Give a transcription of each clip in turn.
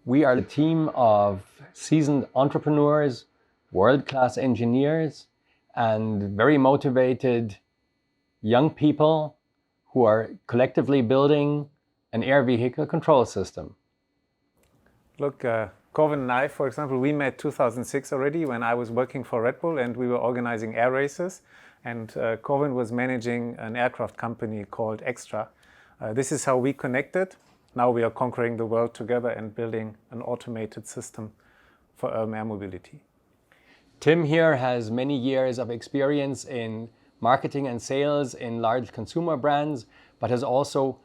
We are a team of seasoned entrepreneurs, world-class engineers, and very motivated young people who are collectively building an air vehicle control system. Look, Corvin and I, for example, we met 2006 already when I was working for Red Bull and we were organizing air races. And Corvin was managing an aircraft company called Extra. This is how we connected. Now we are conquering the world together and building an automated system for urban air mobility. Tim here has many years of experience in marketing and sales in large consumer brands, but has also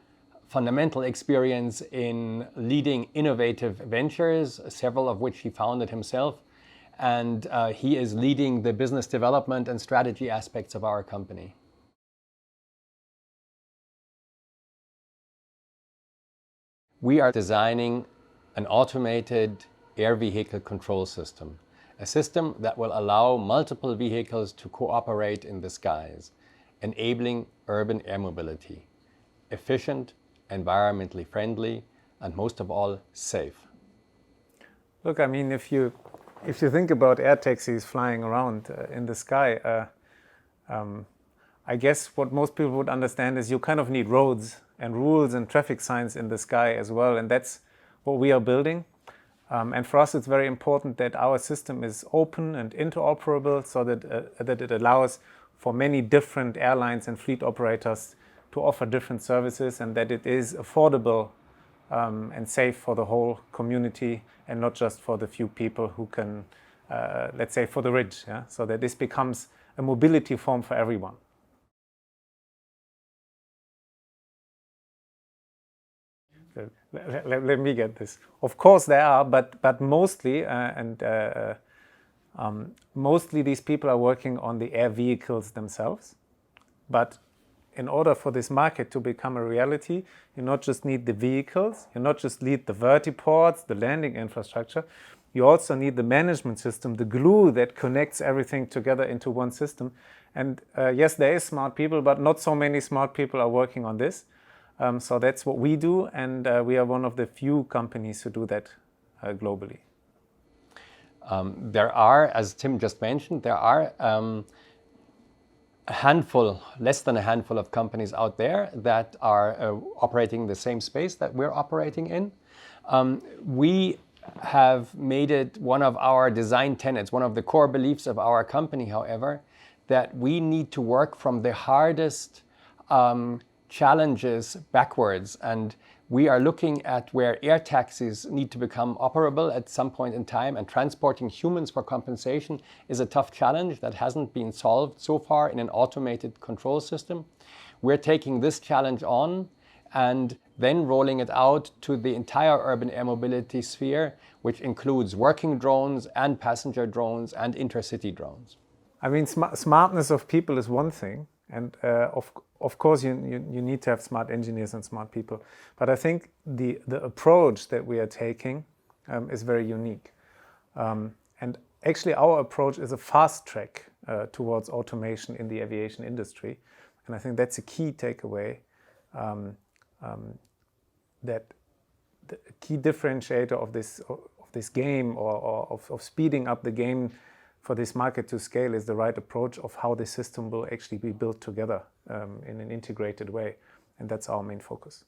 fundamental experience in leading innovative ventures, several of which he founded himself. And he is leading the business development and strategy aspects of our company. We are designing an automated air vehicle control system, a system that will allow multiple vehicles to cooperate in the skies, enabling urban air mobility, efficient, environmentally friendly, and most of all, safe. Look, I mean, if you think about air taxis flying around in the sky, I guess what most people would understand is you kind of need roads and rules and traffic signs in the sky as well, and that's what we are building. And for us, it's very important that our system is open and interoperable so that it allows for many different airlines and fleet operators to offer different services, and that it is affordable and safe for the whole community and not just for the few people who can, let's say, for the rich, yeah? So that this becomes a mobility form for everyone. Let me get this. Of course there are, but mostly, mostly these people are working on the air vehicles themselves. But in order for this market to become a reality, you not just need the vehicles, you not just need the vertiports, the landing infrastructure, you also need the management system, the glue that connects everything together into one system. And yes, there is smart people, but not so many smart people are working on this. So that's what we do, and we are one of the few companies who do that globally. There are, as Tim just mentioned, there are a handful, less than a handful of companies out there that are operating the same space that we're operating in. We have made it one of our design tenets, one of the core beliefs of our company, however, that we need to work from the hardest challenges backwards, and we are looking at where air taxis need to become operable at some point in time, and transporting humans for compensation is a tough challenge that hasn't been solved so far in an automated control system. We're taking this challenge on and then rolling it out to the entire urban air mobility sphere, which includes working drones and passenger drones and intercity drones. I mean, smartness of people is one thing, and of course you need to have smart engineers and smart people. But I think the approach that we are taking is very unique. And actually our approach is a fast track towards automation in the aviation industry. And I think that's a key takeaway, that the key differentiator of this game or of speeding up the game for this market to scale is the right approach of how the system will actually be built together in an integrated way. And that's our main focus.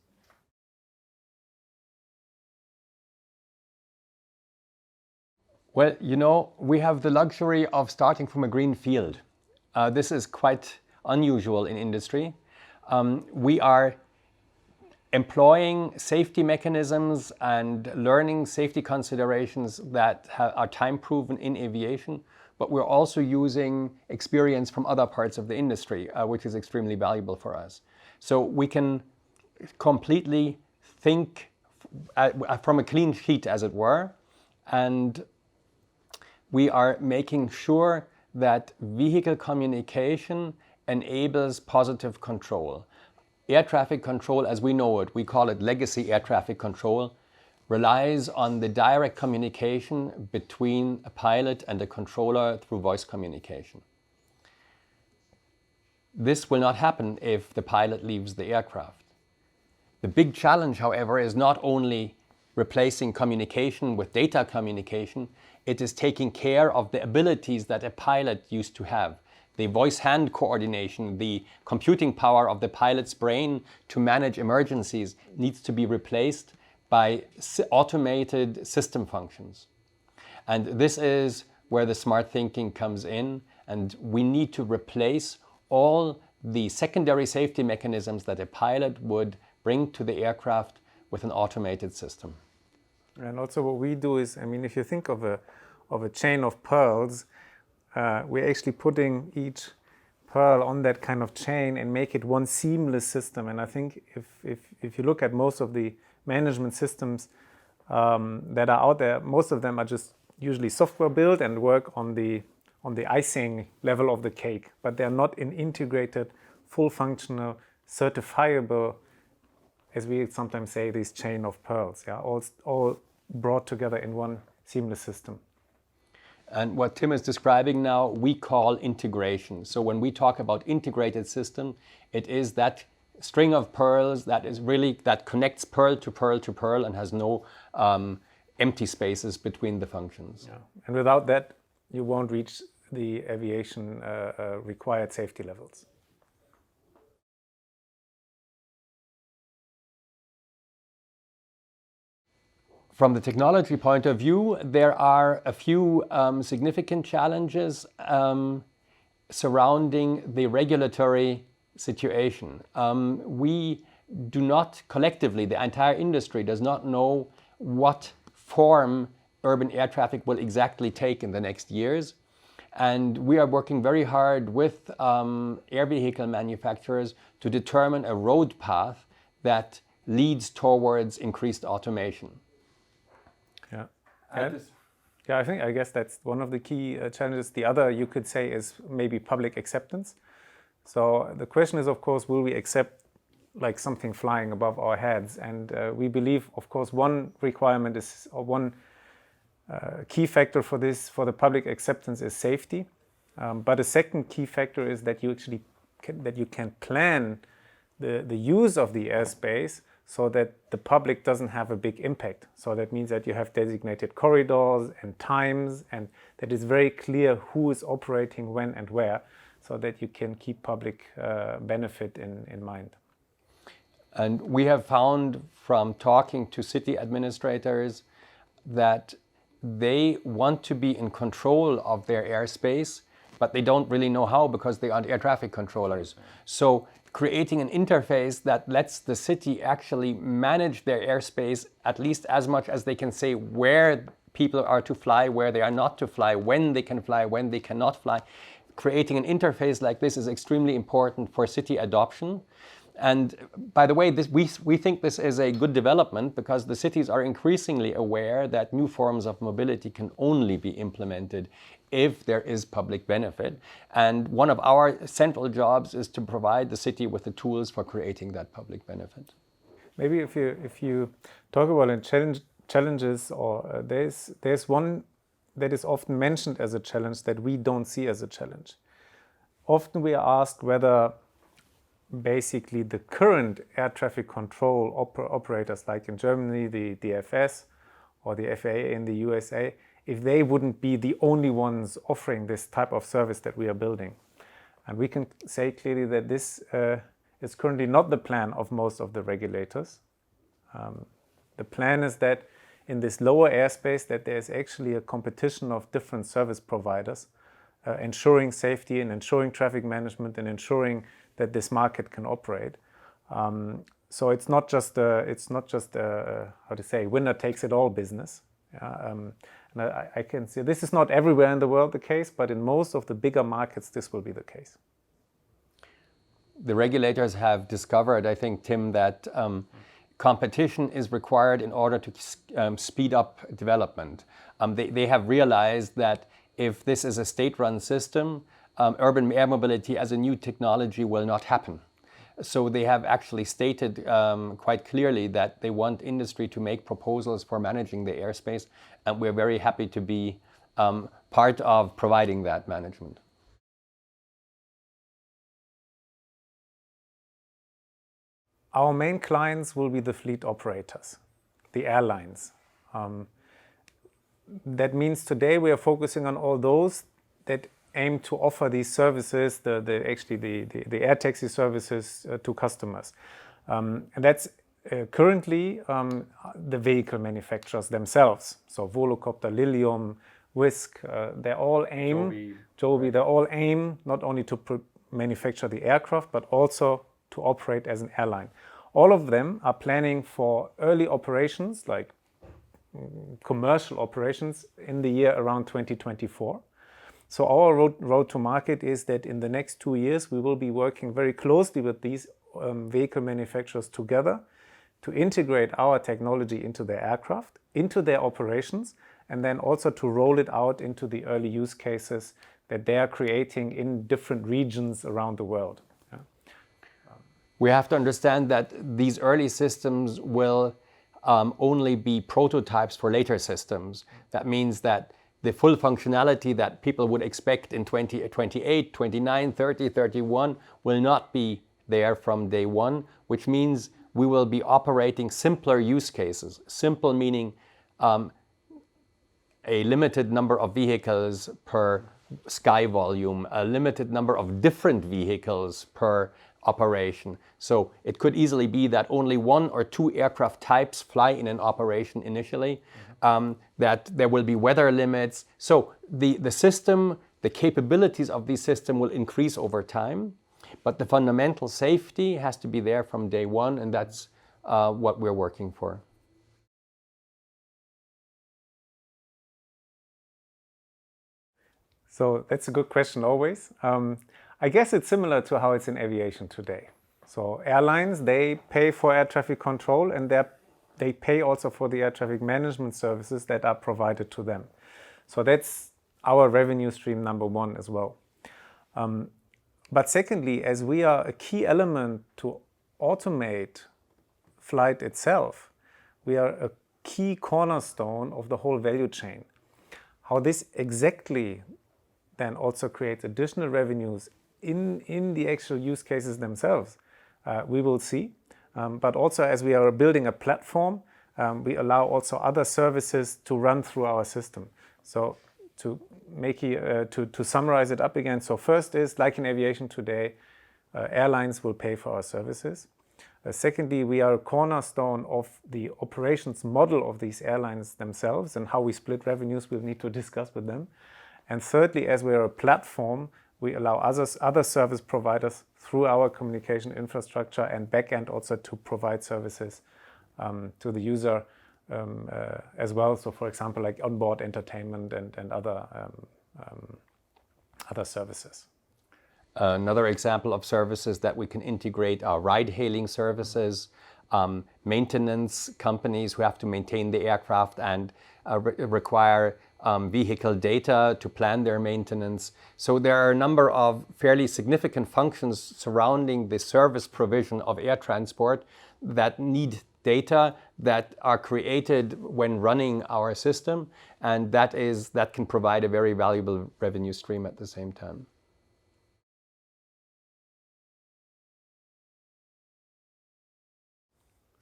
Well, you know, we have the luxury of starting from a green field. This is quite unusual in industry. We are employing safety mechanisms and learning safety considerations that are time-proven in aviation, but we're also using experience from other parts of the industry, which is extremely valuable for us. So we can completely think from a clean sheet, as it were, and we are making sure that vehicle communication enables positive control. Air traffic control, as we know it, we call it legacy air traffic control, relies on the direct communication between a pilot and a controller through voice communication. This will not happen if the pilot leaves the aircraft. The big challenge, however, is not only replacing communication with data communication. It is taking care of the abilities that a pilot used to have. The voice-hand coordination, the computing power of the pilot's brain to manage emergencies needs to be replaced by automated system functions. And this is where the smart thinking comes in, and we need to replace all the secondary safety mechanisms that a pilot would bring to the aircraft with an automated system. And also what we do is, I mean, if you think of a chain of pearls, we're actually putting each pearl on that kind of chain and make it one seamless system. And I think if you look at most of the management systems that are out there, most of them are just usually software built and work on the icing level of the cake, but they're not an integrated, full functional, certifiable, as we sometimes say, this chain of pearls, yeah, all brought together in one seamless system. And what Tim is describing now, we call integration. So when we talk about integrated system, it is that string of pearls that connects pearl to pearl to pearl and has no empty spaces between the functions. Yeah. And without that, you won't reach the aviation required safety levels. From the technology point of view, there are a few significant challenges surrounding the regulatory situation. We do not collectively, the entire industry does not know what form urban air traffic will exactly take in the next years. And we are working very hard with air vehicle manufacturers to determine a road path that leads towards increased automation. Yeah. I guess that's one of the key challenges. The other, you could say, is maybe public acceptance. So the question is, of course, will we accept like something flying above our heads? And we believe, of course, one requirement is, or one key factor for this, for the public acceptance, is safety. But a second key factor is that you actually can plan the use of the airspace so that the public doesn't have a big impact. So that means that you have designated corridors and times, and that it's very clear who is operating when and where, so that you can keep public benefit in mind. And we have found from talking to city administrators that they want to be in control of their airspace, but they don't really know how because they aren't air traffic controllers. So creating an interface that lets the city actually manage their airspace at least as much as they can say where people are to fly, where they are not to fly, when they can fly, when they cannot fly. Creating an interface like this is extremely important for city adoption. And by the way, we think this is a good development because the cities are increasingly aware that new forms of mobility can only be implemented if there is public benefit. And one of our central jobs is to provide the city with the tools for creating that public benefit. Maybe if you talk about challenges, or there's one that is often mentioned as a challenge that we don't see as a challenge. Often we are asked whether basically the current air traffic control operators, like in Germany, the DFS or the FAA in the USA, if they wouldn't be the only ones offering this type of service that we are building. And we can say clearly that this is currently not the plan of most of the regulators. The plan is that in this lower airspace that there's actually a competition of different service providers, ensuring safety and ensuring traffic management and ensuring that this market can operate. So it's not just how to say, winner takes it all business. And I can see this is not everywhere in the world the case, but in most of the bigger markets this will be the case. The regulators have discovered, I think, Tim, that competition is required in order to speed up development. They have realized that if this is a state-run system, urban air mobility as a new technology will not happen. So they have actually stated quite clearly that they want industry to make proposals for managing the airspace, and we're very happy to be part of providing that management. Our main clients will be the fleet operators. the airlines. That means today we are focusing on all those that aim to offer these services, the air taxi services to customers. And that's currently the vehicle manufacturers themselves. So Volocopter, Lilium, Whisk, they all aim, Joby, they all aim not only to manufacture the aircraft, but also to operate as an airline. All of them are planning for early operations, like commercial operations, in the year around 2024. So our road to market is that in the next 2 years, we will be working very closely with these vehicle manufacturers together to integrate our technology into their aircraft, into their operations, and then also to roll it out into the early use cases that they are creating in different regions around the world. Yeah. We have to understand that these early systems will only be prototypes for later systems. That means that the full functionality that people would expect in 2028, 29, 30, 31 will not be there from day one, which means we will be operating simpler use cases. Simple meaning a limited number of vehicles per sky volume, a limited number of different vehicles per operation. So it could easily be that only 1 or 2 aircraft types fly in an operation initially, that there will be weather limits. So the system, the capabilities of the system will increase over time, but the fundamental safety has to be there from day one, and that's what we're working for. So that's a good question always. I guess it's similar to how it's in aviation today. So airlines, they pay for air traffic control, and they pay also for the air traffic management services that are provided to them. So that's our revenue stream number one as well. But secondly, as we are a key element to automate flight itself, we are a key cornerstone of the whole value chain. How this exactly then also creates additional revenues in the actual use cases themselves, we will see. But also, as we are building a platform, we allow also other services to run through our system. So to summarize it up again, so first is, like in aviation today, airlines will pay for our services. Secondly, we are a cornerstone of the operations model of these airlines themselves, and how we split revenues we'll need to discuss with them. And thirdly, as we are a platform, we allow other service providers through our communication infrastructure and backend also to provide services to the user as well. So for example, like onboard entertainment and other services. Another example of services that we can integrate are ride-hailing services, maintenance companies who have to maintain the aircraft and require vehicle data to plan their maintenance. So there are a number of fairly significant functions surrounding the service provision of air transport that need data that are created when running our system, and that can provide a very valuable revenue stream at the same time.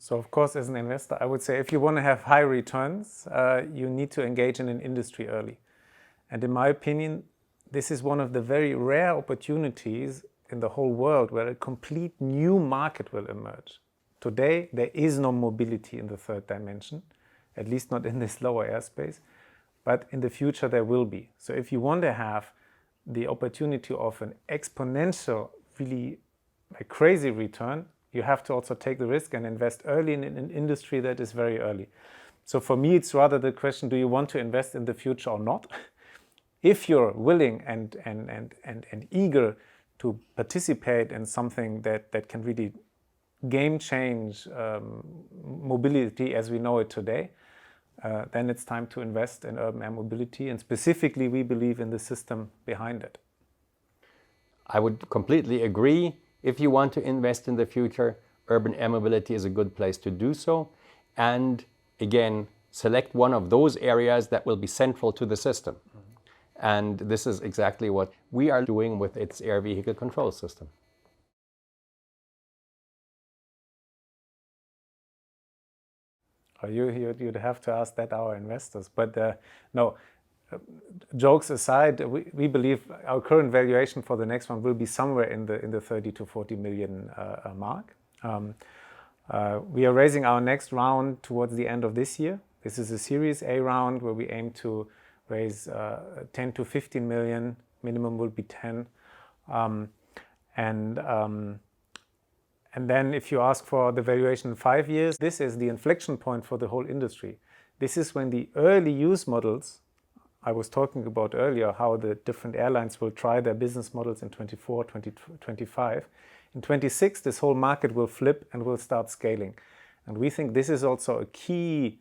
So of course, as an investor, I would say if you want to have high returns, you need to engage in an industry early. And in my opinion, this is one of the very rare opportunities in the whole world where a complete new market will emerge. Today, there is no mobility in the third dimension, at least not in this lower airspace, but in the future there will be. So if you want to have the opportunity of an exponential, really crazy return, you have to also take the risk and invest early in an industry that is very early. So for me, it's rather the question, do you want to invest in the future or not? If you're willing and eager to participate in something that can really game change mobility as we know it today, then it's time to invest in urban air mobility, and specifically we believe in the system behind it. I would completely agree. If you want to invest in the future, urban air mobility is a good place to do so. And again, select one of those areas that will be central to the system. And this is exactly what we are doing with its air vehicle control system. You'd have to ask that our investors. But no, jokes aside, we believe our current valuation for the next one will be somewhere in the 30 to 40 million mark. We are raising our next round towards the end of this year. This is a Series A round where we aim to raise 10 to 15 million. Minimum will be 10. And then if you ask for the valuation in 5 years, this is the inflection point for the whole industry. This is when the early use models, I was talking about earlier, how the different airlines will try their business models in 24, 2025. In 26, this whole market will flip and will start scaling. And we think this is also a key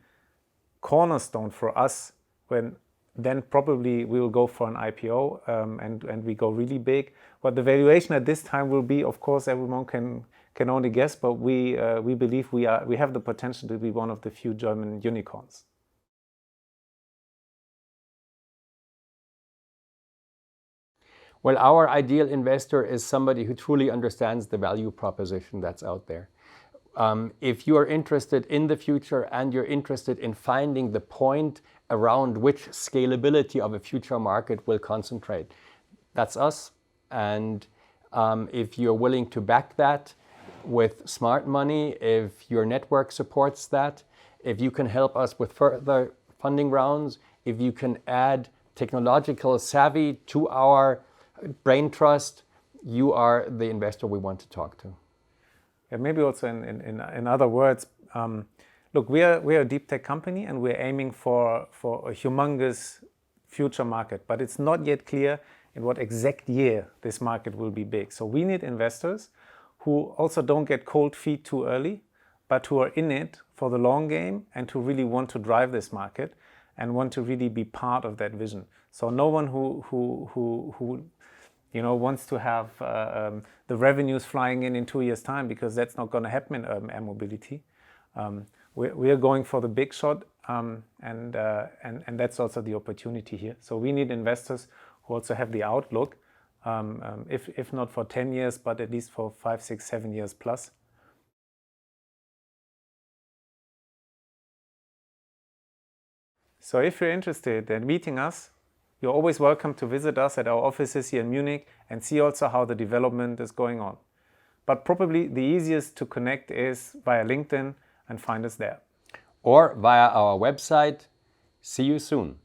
cornerstone for us when then probably we will go for an IPO and we go really big. What the valuation at this time will be, of course, everyone can only guess, but we believe we have the potential to be one of the few German unicorns. Well, our ideal investor is somebody who truly understands the value proposition that's out there. If you are interested in the future and you're interested in finding the point around which scalability of a future market will concentrate, that's us. And if you're willing to back that with smart money, if your network supports that, if you can help us with further funding rounds, if you can add technological savvy to our brain trust, you are the investor we want to talk to. Yeah, maybe also in other words, look, we are a deep tech company and we're aiming for a humongous future market, but it's not yet clear in what exact year this market will be big. So we need investors who also don't get cold feet too early, but who are in it for the long game and who really want to drive this market and want to really be part of that vision. So no one who wants to have the revenues flying in 2 years' time, because that's not going to happen in air mobility. We are going for the big shot, and that's also the opportunity here. So we need investors who also have the outlook, if not for 10 years, but at least for 5, 6, 7 years plus. So if you're interested in meeting us, you're always welcome to visit us at our offices here in Munich and see also how the development is going on. But probably the easiest to connect is via LinkedIn and find us there. Or via our website. See you soon.